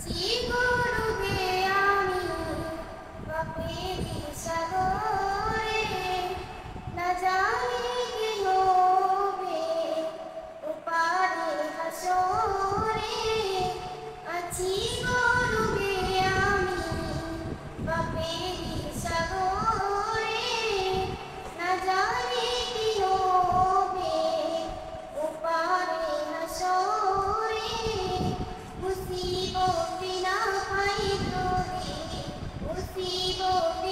জীবরূপে আমি পাপেরি সাগরে, না জানি কি হবে ওপারে হাসরে। আছি গরুবে আমি পাপেরি সাগরে, না জানি কি হবে ওপারে হাসরে। মুসিবত না পাই তোরে, মুসিবত